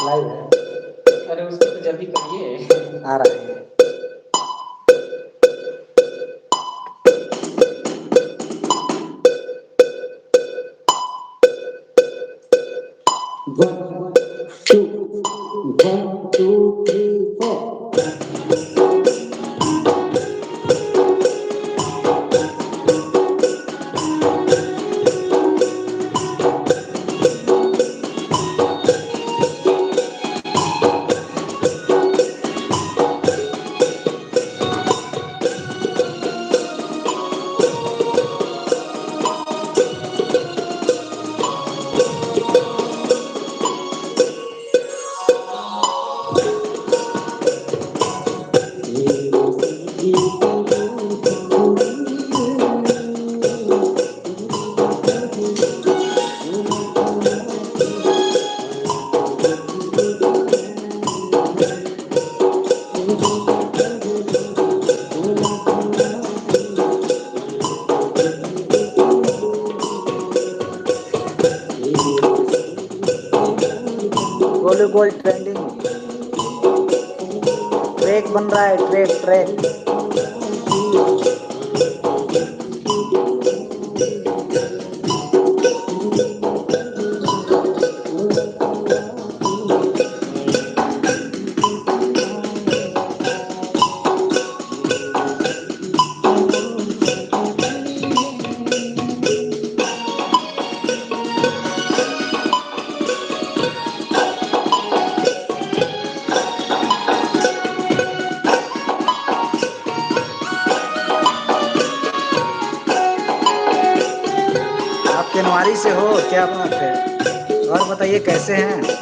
Live है। अरे उसको तो जल्दी करिए। आ रहा है। One, two, 1, 2, 3, 4. Volleyball trending track बन रहा है। ट्रैक ट्रैक आप केनवारी से हो? क्या बात है। और बताइए कैसे हैं?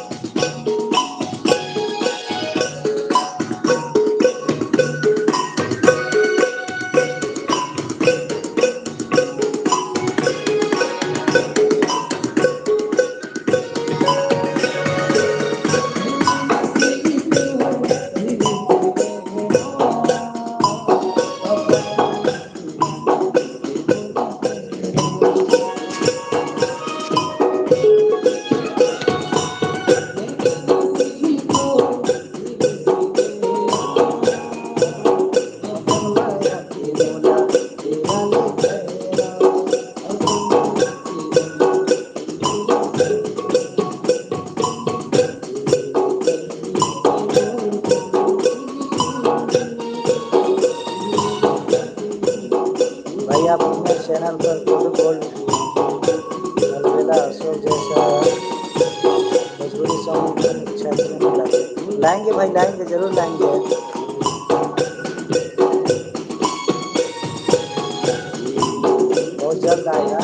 भाई आप अपने चैनल पर गोल्ड अलविदा अशोक जैसा भोजपुरी सॉन्ग अच्छा क्यों नहीं लाते? लाएंगे भाई, लाएंगे, जरूर लाएंगे। बहुत जल्द आएगा।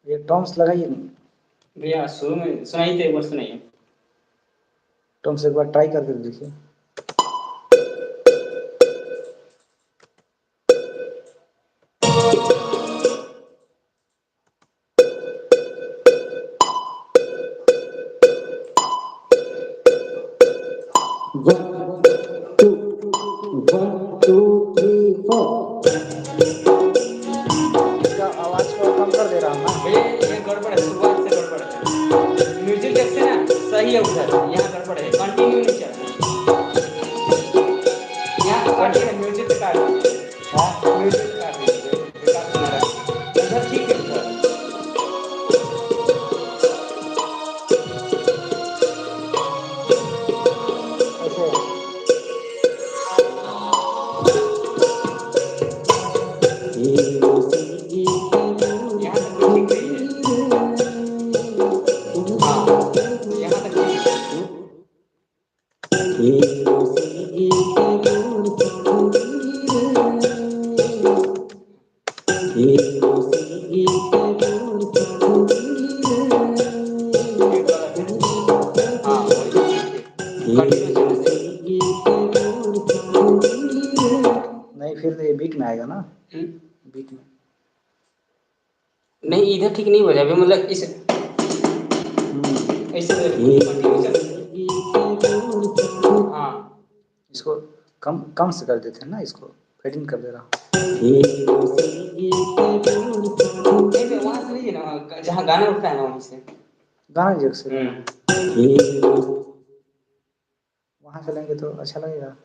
ये टॉम्स लगाइए नहीं। भैया शुरू में सुनाई थे, एक बार सुनाइए। टॉम्स एक बार ट्राई करके देखिए। One, two, 1, 2, 3, 4. इसका आवाज को कम कर दे रहा हूँ ना। भैया ये गड़बड़ है, शुरुआत से गड़बड़ है। म्यूजिक जब से ना सही है उधर, यहाँ गड़बड़ है, कंटिन्यू नहीं चल रहा है। फिर गलत है। हाँ वही तो ठीक है, कंटिन्यू चलना चाहिए। नहीं फिर ये बीट में आएगा ना, हम्म? बीट में। नहीं इधर ठीक नहीं बजा, अभी मतलब इस हम्म, ऐसे कंटिन्यू चलना चाहिए। हाँ इसको कम कम से कर देते हैं ना, इसको फेडिंग कर दे रहा हूँ। नहीं मैं वहाँ से लीजिए ना जहाँ गाना उठता है ना वहीं से। गाना जग से हम्म। वहाँ से लेंगे तो अच्छा लगेगा।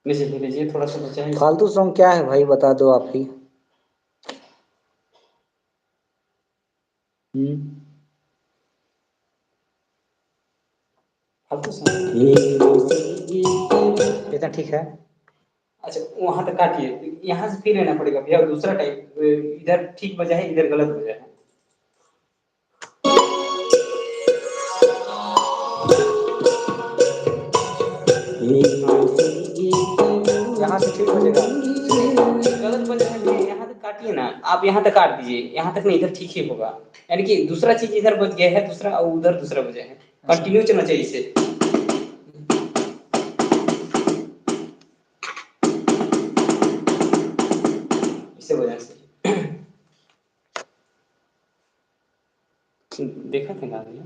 लीजिए लीजिए, थोड़ा सा बचा है। फालतू सॉन्ग क्या है भाई, बता दो आप ही। हम्म, फालतू सॉन्ग। इतना ठीक है। अच्छा वहां तक काटिए, यहाँ से फिर लेना पड़ेगा भैया दूसरा टाइप, इधर ठीक बजा है इधर गलत बजा है। यहाँ से ठीक बजेगा। गलत बजा है भैया, यहाँ तक काटिए ना आप, यहाँ तक काट दीजिए, यहाँ तक नहीं इधर ठीक ही होगा। यानी कि दूसरा चीज इधर बज गया है दूसरा और उधर दूसरा बजा है, कंटिन्यू चलना चाहिए इसे। इसे बजाने से देखा था ना भैया।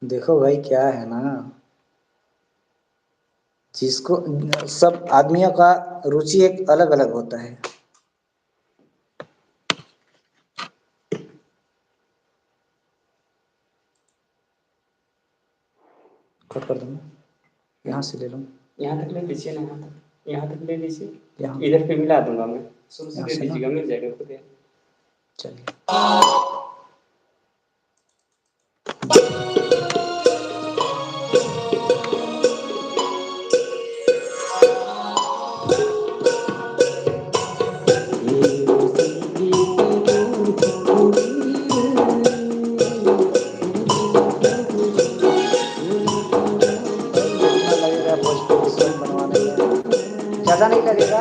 देखो भाई क्या है ना, जिसको सब आदमियों का रुचि एक अलग अलग होता है। कट कर दूँ, यहाँ से ले लूँ। यहाँ तक ले लीजिए ना, यहाँ तक ले लीजिए, यहाँ इधर पे मिला दूंगा मैं, शुरू से यहाँ दे से ना, दीजिएगा मिल जाएगा खुद ही। चलिए। कितना लगेगा भोजपुरी सॉन्ग बनवाने में? ज़्यादा नहीं लगेगा।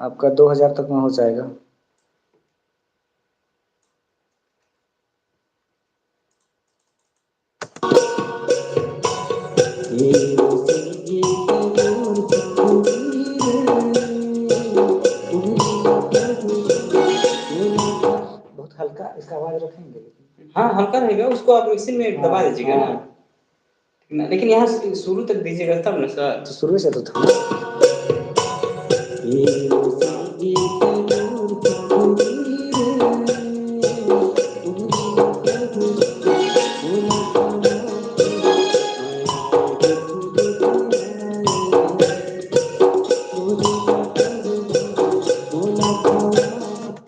आपका 2000 तक में हो जाएगा। बहुत हल्का इसका आवाज रखेंगे। हाँ हल्का रहेगा, उसको आप मिक्सिंग में हाँ दबा दीजिएगा हाँ, ना, लेकिन यहाँ से शुरू तक दीजिएगा तब ना सर। तो शुरू से तो था।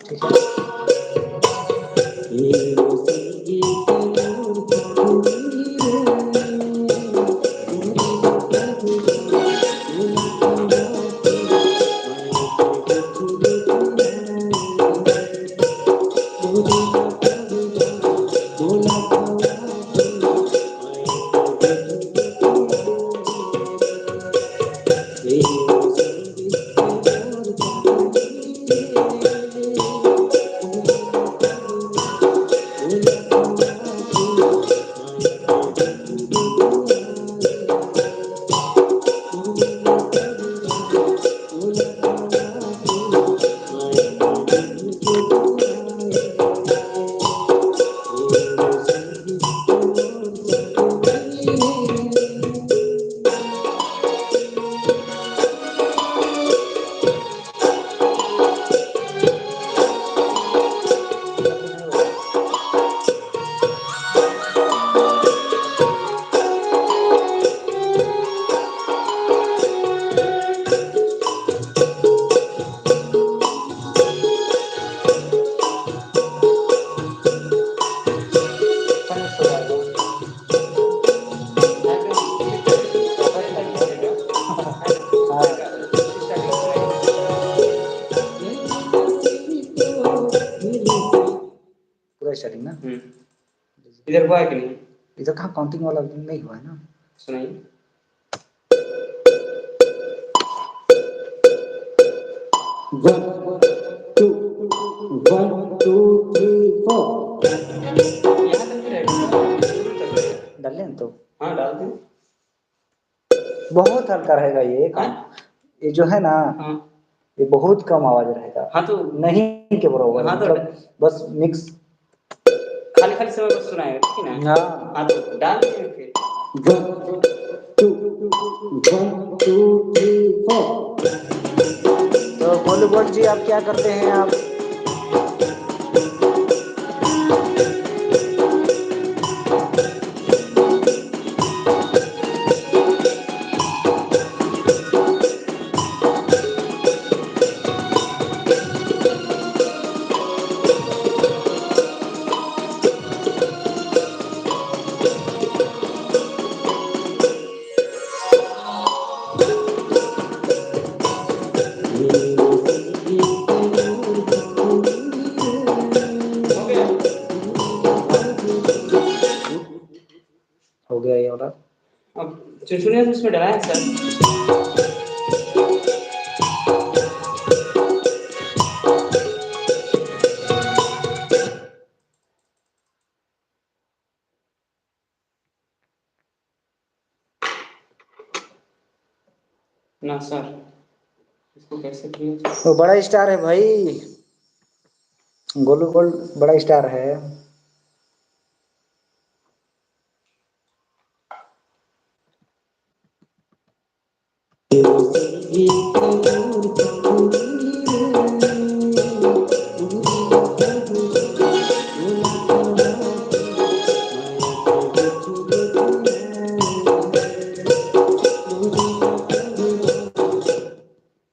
ठीक है। इधर हुआ है कि नहीं? इधर कहाँ काउंटिंग वाला नहीं हुआ है ना। सुनाइए। One two, one two three four. यहाँ तक भी रहेगा सर, शुरू तक रहेगा। डाल लें तो हाँ डाल दें। बहुत हल्का रहेगा ये हाँ काम। ये जो है ना, हाँ ये बहुत कम आवाज रहेगा। हाँ तो नहीं के बराबर, हाँ तो मतलब बस मिक्स। खाली खाली समय बस सुनाएगा, ठीक है ना। हाँ। हाँ तो डाल देंगे फिर। One two, one two three four. तो गोलू गोल्ड जी आप क्या करते हैं आप? हो गया। हो गया ये वाला। अब चुनचुनिया तो उसमें डला है सर। ना सर, इसको कैसे किया जाए? वो बड़ा स्टार है भाई, गोलू गोल्ड बड़ा स्टार है।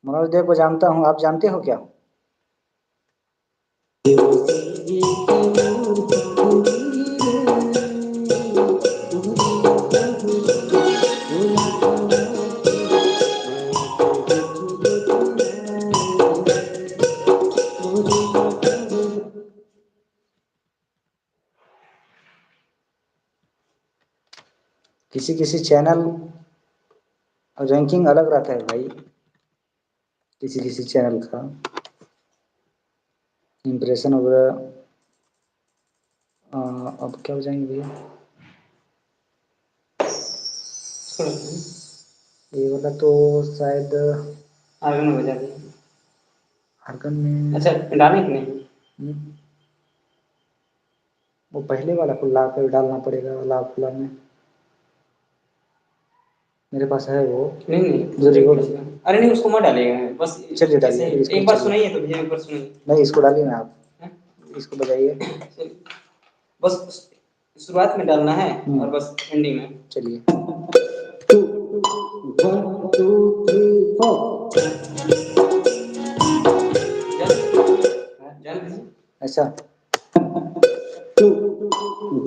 मनोज देव को जानता हूँ, आप जानते हो क्या? किसी किसी चैनल रैंकिंग अलग रहता है भाई, किसी किसी चैनल का इम्प्रेशन वगैरह। अब क्या हो जाएंगे भैया? इसको रख दें। ये वाला तो शायद आर्गन में बजा दें। आर्गन में। अच्छा डालें कि नहीं? हम्म, वो पहले वाला को ला कर डालना पड़ेगा, ला फुला में। मेरे पास है वो नहीं नहीं जो देख रिकॉर्ड। लीजिएगा। अरे नहीं उसको मत डालिएगा, बस चलिए ऐसे डालिए ही इसको, एक बार चलिए। सुनाइए तो भैया, एक बार सुनाइए। नहीं इसको डालिए ना आप, हैं? इसको बजाइए। चलिए। बस शुरुआत में डालना है और बस एंडिंग में। चलिए। Two, one two three four. जान दीजिए। ऐसा। Two,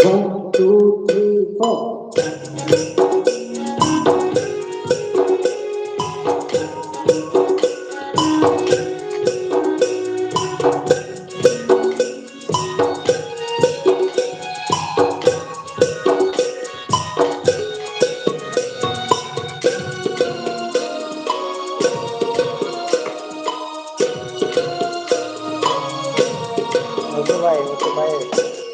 one two three four. Okay bye, okay bye.